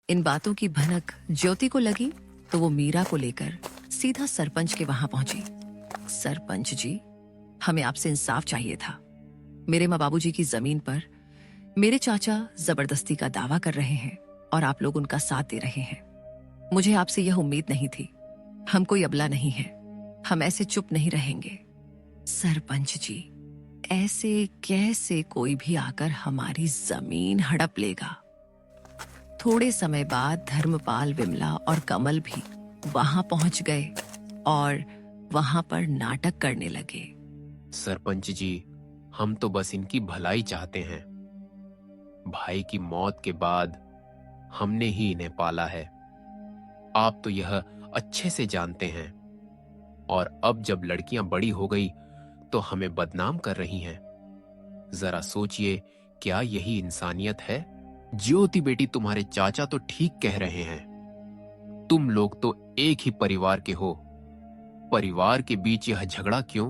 इन बातों की भनक ज्योति को लगी तो वो मीरा को लेकर सीधा सरपंच के वहां पहुंची। सरपंच जी, हमें आपसे इंसाफ चाहिए था। मेरे माँ बाबूजी की जमीन पर मेरे चाचा जबरदस्ती का दावा कर रहे हैं और आप लोग उनका साथ दे रहे हैं। मुझे आपसे यह उम्मीद नहीं थी। हम कोई अबला नहीं है, हम ऐसे चुप नहीं रहेंगे। सरपंच जी, ऐसे कैसे कोई भी आकर हमारी जमीन हड़प लेगा? थोड़े समय बाद धर्मपाल, विमला और कमल भी वहां पहुंच गए और वहां पर नाटक करने लगे। सरपंच जी, हम तो बस इनकी भलाई चाहते हैं। भाई की मौत के बाद हमने ही इन्हें पाला है। आप तो यह अच्छे से जानते हैं। और अब जब लड़कियां बड़ी हो गई तो हमें बदनाम कर रही हैं। जरा सोचिए, क्या यही इंसानियत है? ज्योति बेटी, तुम्हारे चाचा तो ठीक कह रहे हैं। तुम लोग तो एक ही परिवार के हो। परिवार के बीच यह झगड़ा क्यों?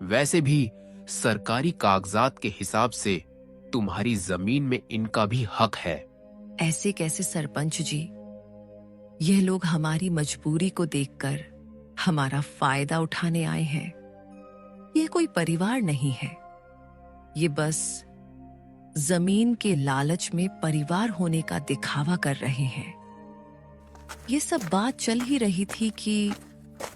वैसे भी सरकारी कागजात के हिसाब से तुम्हारी जमीन में इनका भी हक है। ऐसे कैसे सरपंच जी? यह लोग हमारी मजबूरी को देखकर हमारा फायदा उठाने आए हैं। यह कोई परिवार नहीं है, ये बस जमीन के लालच में परिवार होने का दिखावा कर रहे हैं। ये सब बात चल ही रही थी कि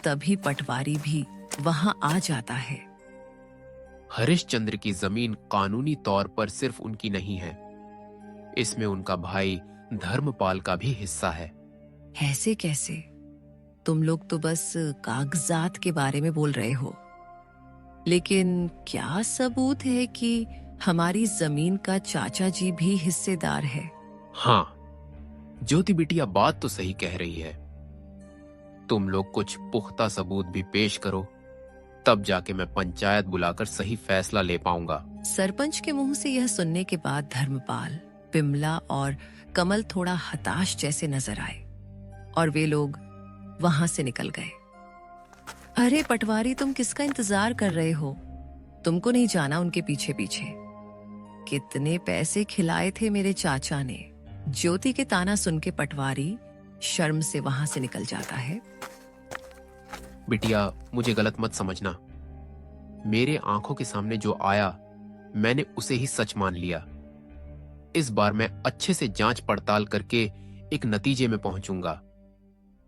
तभी पटवारी भी वहां आ जाता है। हरिश्चंद्र की जमीन कानूनी तौर पर सिर्फ उनकी नहीं है, इसमें उनका भाई धर्मपाल का भी हिस्सा है। ऐसे कैसे? तुम लोग तो बस कागजात के बारे में बोल रहे हो, लेकिन क्या सबूत है कि हमारी जमीन का चाचा जी भी हिस्सेदार है? हाँ, ज्योति बिटिया बात तो सही कह रही है। तुम लोग कुछ पुख्ता सबूत भी पेश करो, तब जाके मैं पंचायत बुलाकर सही फैसला ले पाऊंगा। सरपंच के मुंह से यह सुनने के बाद धर्मपाल, विमला और कमल थोड़ा हताश जैसे नजर आए और वे लोग वहां से निकल गए। अरे पटवारी, तुम किसका इंतजार कर रहे हो? तुमको नहीं जाना उनके पीछे पीछे? कितने पैसे खिलाए थे मेरे चाचा ने? ज्योति के ताना सुन के पटवारी शर्म से वहां से निकल जाता है। बिटिया, मुझे गलत मत समझना। मेरे आंखों के सामने जो आया मैंने उसे ही सच मान लिया। इस बार मैं अच्छे से जांच पड़ताल करके एक नतीजे में पहुंचूंगा।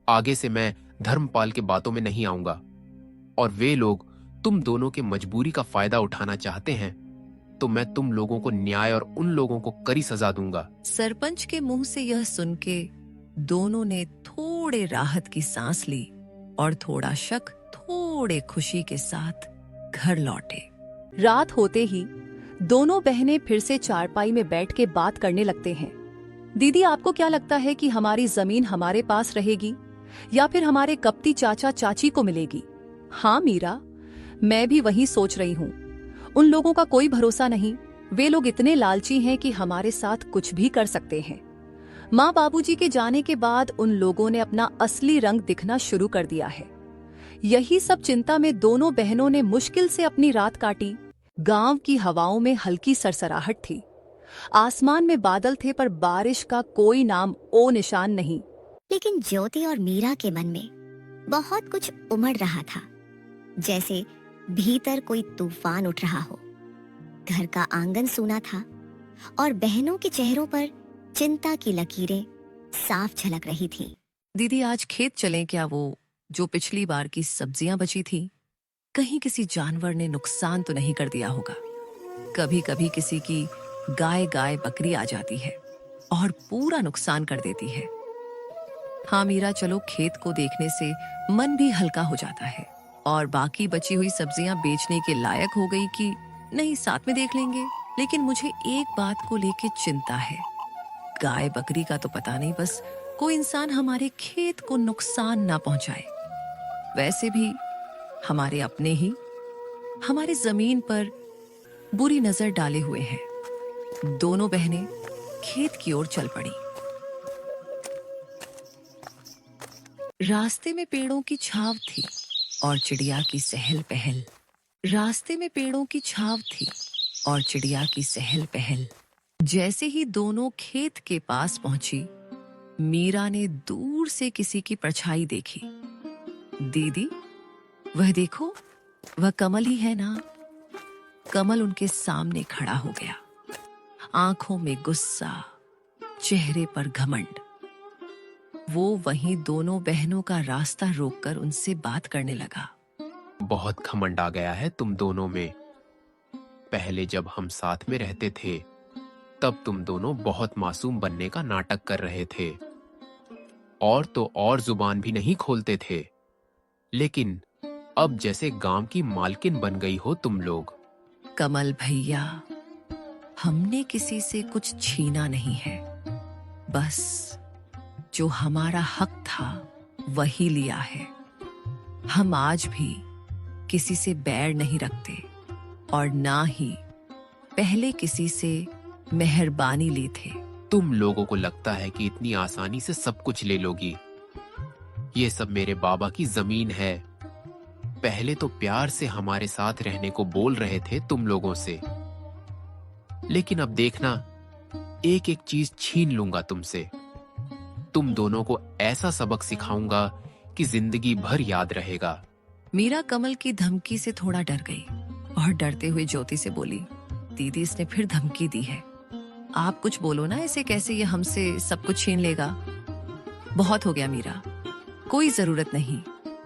आगे से मैं धर्मपाल के बातों में नहीं आऊंगा। और वे लोग तुम दोनों की मजबूरी का फायदा उठाना चाहते हैं तो मैं तुम लोगों को न्याय और उन लोगों को कड़ी सजा दूंगा। सरपंच के मुंह से यह सुन के दोनों ने थोड़े राहत की सांस ली और थोड़ा शक, थोड़े खुशी के साथ घर लौटे। रात होते ही दोनों बहनें फिर से चारपाई में बैठ के बात करने लगते हैं। दीदी, आपको क्या लगता है कि हमारी जमीन हमारे पास रहेगी या फिर हमारे कपटी चाचा चाची को मिलेगी? हाँ मीरा, मैं भी वही सोच रही हूँ। उन लोगों का कोई भरोसा नहीं। वे लोग इतने लालची हैं कि हमारे साथ कुछ भी कर सकते हैं। माँ बाबूजी के जाने के बाद उन लोगों ने अपना असली रंग दिखना शुरू कर दिया है। यही सब चिंता में दोनों बहनों ने मुश्किल से अपनी रात काटी। गांव की हवाओं में हल्की सरसराहट थी। आसमान में बादल थे पर बारिश का कोई नाम ओ निशान नहीं। लेकिन ज्योति और मीरा के मन में बहुत कुछ उमड़ रहा था, जैसे भीतर कोई तूफान उठ रहा हो। घर का आंगन सूना था और बहनों के चेहरों पर चिंता की लकीरें साफ झलक रही थीं। दीदी, आज खेत चलें क्या? वो जो पिछली बार की सब्जियां बची थी, कहीं किसी जानवर ने नुकसान तो नहीं कर दिया होगा? कभी कभी किसी की गाय बकरी आ जाती है और पूरा नुकसान कर देती है। हाँ मीरा, चलो, खेत को देखने से मन भी हल्का हो जाता है। और बाकी बची हुई सब्जियां बेचने के लायक हो गई कि नहीं, साथ में देख लेंगे। लेकिन मुझे एक बात को लेके चिंता है। गाय बकरी का तो पता नहीं, बस कोई इंसान हमारे खेत को नुकसान ना पहुंचाए। वैसे भी हमारे अपने ही हमारे जमीन पर बुरी नजर डाले हुए हैं। दोनों बहनें खेत की ओर चल पड़ी। रास्ते में पेड़ों की छाव थी और चिड़िया की सहल पहल। रास्ते में पेड़ों की छाव थी और चिड़िया की सहल पहल। जैसे ही दोनों खेत के पास पहुंची, मीरा ने दूर से किसी की परछाई देखी। दीदी, वह देखो, वह कमल ही है ना? कमल उनके सामने खड़ा हो गया, आंखों में गुस्सा, चेहरे पर घमंड। वो वहीं दोनों बहनों का रास्ता रोककर उनसे बात करने लगा। बहुत घमंड आ गया है तुम दोनों में। पहले जब हम साथ में रहते थे तब तुम दोनों बहुत मासूम बनने का नाटक कर रहे थे और तो और जुबान भी नहीं खोलते थे, लेकिन अब जैसे गांव की मालकिन बन गई हो तुम लोग। कमल भैया, हमने किसी से कुछ छीना नहीं है, बस जो हमारा हक था वही लिया है। हम आज भी किसी से बैर नहीं रखते और ना ही पहले किसी से मेहरबानी ली थे। तुम लोगों को लगता है कि इतनी आसानी से सब कुछ ले लोगी। ये सब मेरे बाबा की जमीन है। पहले तो प्यार से हमारे साथ रहने को बोल रहे थे तुम लोगों से, लेकिन अब देखना, एक एक चीज छीन लूंगा तुमसे। तुम दोनों को ऐसा सबक सिखाऊंगा कि जिंदगी भर याद रहेगा। मीरा कमल की धमकी से थोड़ा डर गई और डरते हुए ज्योति से बोली, दीदी, इसने फिर धमकी दी है। आप कुछ बोलो ना, ऐसे कैसे ये हमसे सब कुछ छीन लेगा? बहुत हो गया मीरा, कोई जरूरत नहीं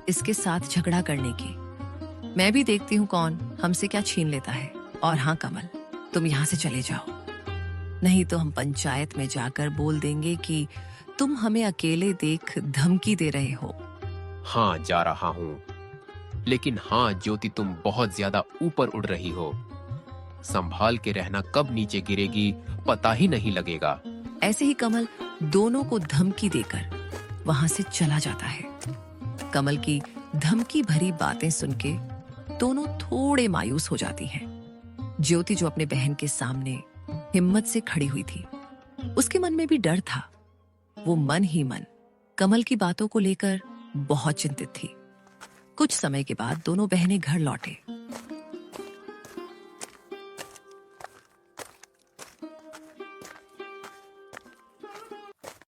इसके साथ झगड़ा करने की। मैं भी देखती हूँ कौन हमसे क्या छीन लेता है। और हाँ कमल, तुम यहाँ से चले जाओ, नहीं तो हम पंचायत में जाकर बोल देंगे कि तुम हमें अकेले देख धमकी दे रहे हो। हाँ, जा रहा हूँ, लेकिन हाँ ज्योति, तुम बहुत ज्यादा ऊपर उड़ रही हो। संभाल के रहना, कब नीचे गिरेगी पता ही नहीं लगेगा। ऐसे ही कमल दोनों को धमकी देकर वहां से चला जाता है। कमल की धमकी भरी बातें सुन के दोनों थोड़े मायूस हो जाती हैं। ज्योति, जो अपने बहन के सामने हिम्मत से खड़ी हुई थी, उसके मन में भी डर था। वो मन ही मन कमल की बातों को लेकर बहुत चिंतित थी। कुछ समय के बाद दोनों बहनें घर लौटे।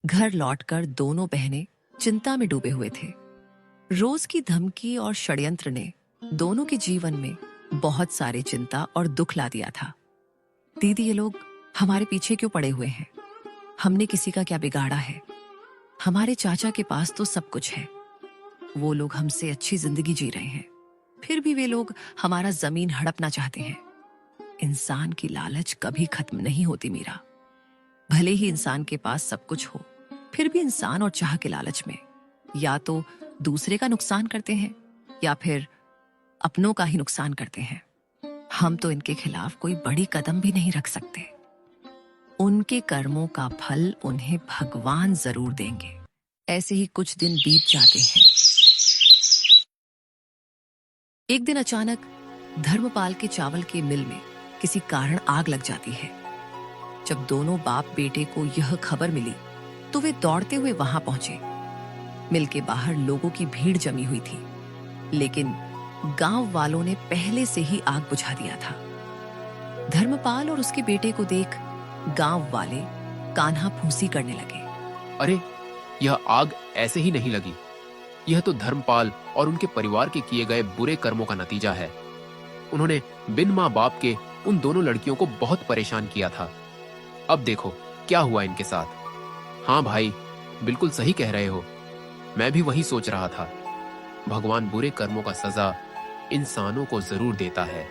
घर लौटकर दोनों बहनें चिंता में डूबे हुए थे। रोज की धमकी और षड्यंत्र ने दोनों के जीवन में बहुत सारे चिंता और दुख ला दिया था। दीदी, ये लोग हमारे पीछे क्यों पड़े हुए हैं? हमने किसी का क्या बिगाड़ा है? हमारे चाचा के पास तो सब कुछ है, वो लोग हमसे अच्छी जिंदगी जी रहे हैं, फिर भी वे लोग हमारा जमीन हड़पना चाहते हैं। इंसान की लालच कभी खत्म नहीं होती मीरा। भले ही इंसान के पास सब कुछ हो, फिर भी इंसान और चाह के लालच में या तो दूसरे का नुकसान करते हैं या फिर अपनों का ही नुकसान करते हैं। हम तो इनके खिलाफ कोई बड़ी कदम भी नहीं रख सकते। उनके कर्मों का फल उन्हें भगवान जरूर देंगे। ऐसे ही कुछ दिन बीत जाते हैं। एक दिन अचानक धर्मपाल के चावल के मिल में किसी कारण आग लग जाती है। जब दोनों बाप बेटे को यह खबर मिली तो वे दौड़ते हुए वहां पहुंचे। मिल के बाहर लोगों की भीड़ जमी हुई थी, लेकिन गांव वालों ने पहले से ही आग बुझा दिया था। धर्मपाल और उसके बेटे को देख गांव वाले कान्हा फूंसी करने लगे। अरे, यह आग ऐसे ही नहीं लगी। यह तो धर्मपाल और उनके परिवार के किए गए बुरे कर्मों का नतीजा है। उन्होंने बिन माँ बाप के उन दोनों लड़कियों को बहुत परेशान किया था। अब देखो क्या हुआ इनके साथ। हाँ भाई, बिल्कुल सही कह रहे हो। मैं भी वही सोच रहा था। भगवान बुरे कर्मों का सजा इंसानों को जरूर देता है।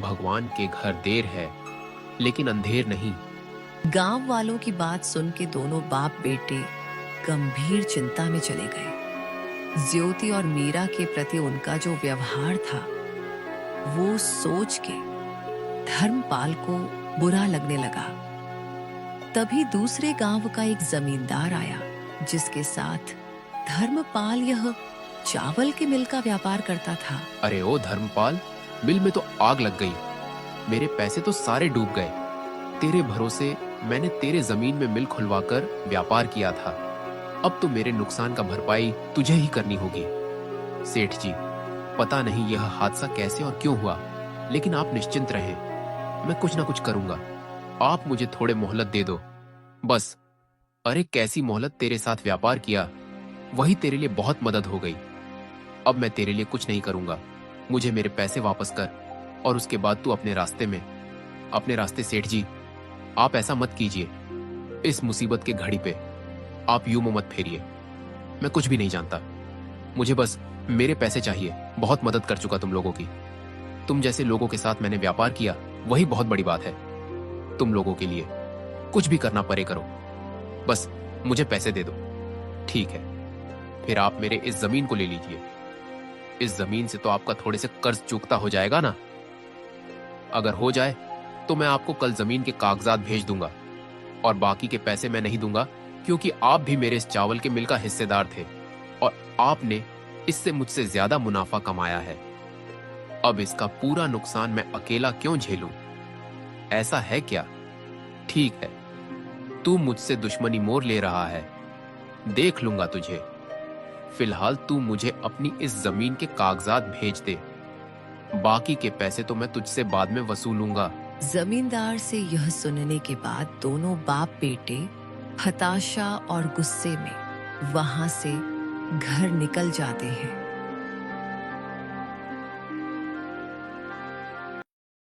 भगवान के घर देर है लेकिन अंधेर नहीं। गांव वालों की बात सुन के दोनों बाप बेटे गंभीर चिंता में चले गए। ज्योति और मीरा के प्रति उनका जो व्यवहार था, वो सोच के धर्मपाल को बुरा लगने लगा। तभी दूसरे गांव का एक जमींदार आया, जिसके साथ धर्मपाल यह चावल के मिल का व्यापार करता था। अरे ओ धर्मपाल, मिल में तो आग लग गई। मेरे पैसे तो सारे डूब गए। तेरे भरोसे मैंने तेरे जमीन में मिल खुलवाकर व्यापार किया था। अब तो मेरे नुकसान का भरपाई तुझे ही करनी होगी। सेठ जी, पता नहीं यह हादसा कैसे और क्यों हुआ, लेकिन आप निश्चिंत रहें, मैं कुछ ना कुछ करूंगा। आप मुझे थोड़े मोहलत दे दो, बस अरे कैसी मोहलत तेरे साथ व्यापार किया, वही तेरे लिए बहुत मदद हो गई। अब मैं तेरे लिए कुछ नहीं करूंगा। मुझे मेरे पैसे वापस कर और उसके बाद तू अपने रास्ते सेठ जी, आप ऐसा मत कीजिए। इस मुसीबत के घड़ी पे आप यूं मुंह मत फेरिए। मैं कुछ भी नहीं जानता। मुझे बस मेरे पैसे चाहिए। बहुत मदद कर चुका तुम लोगों की। तुम जैसे लोगों के साथ मैंने व्यापार किया, वही बहुत बड़ी बात है। तुम लोगों के लिए कुछ भी करना पड़े करो, बस मुझे पैसे दे दो। ठीक है, फिर आप मेरे इस जमीन को ले लीजिए। इस जमीन से तो आपका थोड़े से कर्ज चूकता हो जाएगा ना। अगर हो जाए तो मैं आपको कल जमीन के कागजात भेज दूंगा, और बाकी के पैसे मैं नहीं दूंगा, क्योंकि आप भी मेरे इस चावल के मिल का हिस्सेदार थे और आपने इससे मुझसे ज्यादा मुनाफा कमाया है। अब इसका पूरा नुकसान मैं अकेला क्यों झेलूं? ऐसा है क्या? ठीक है, तू मुझसे दुश्मनी मोल ले रहा है, देख लूंगा तुझे। फिलहाल तू मुझे अपनी इस जमीन के कागजात भेज दे, बाकी के पैसे तो मैं तुझसे बाद में वसूलूंगा। जमींदार से यह सुनने के बाद दोनों बाप बेटे हताशा और गुस्से में वहां से घर निकल जाते हैं।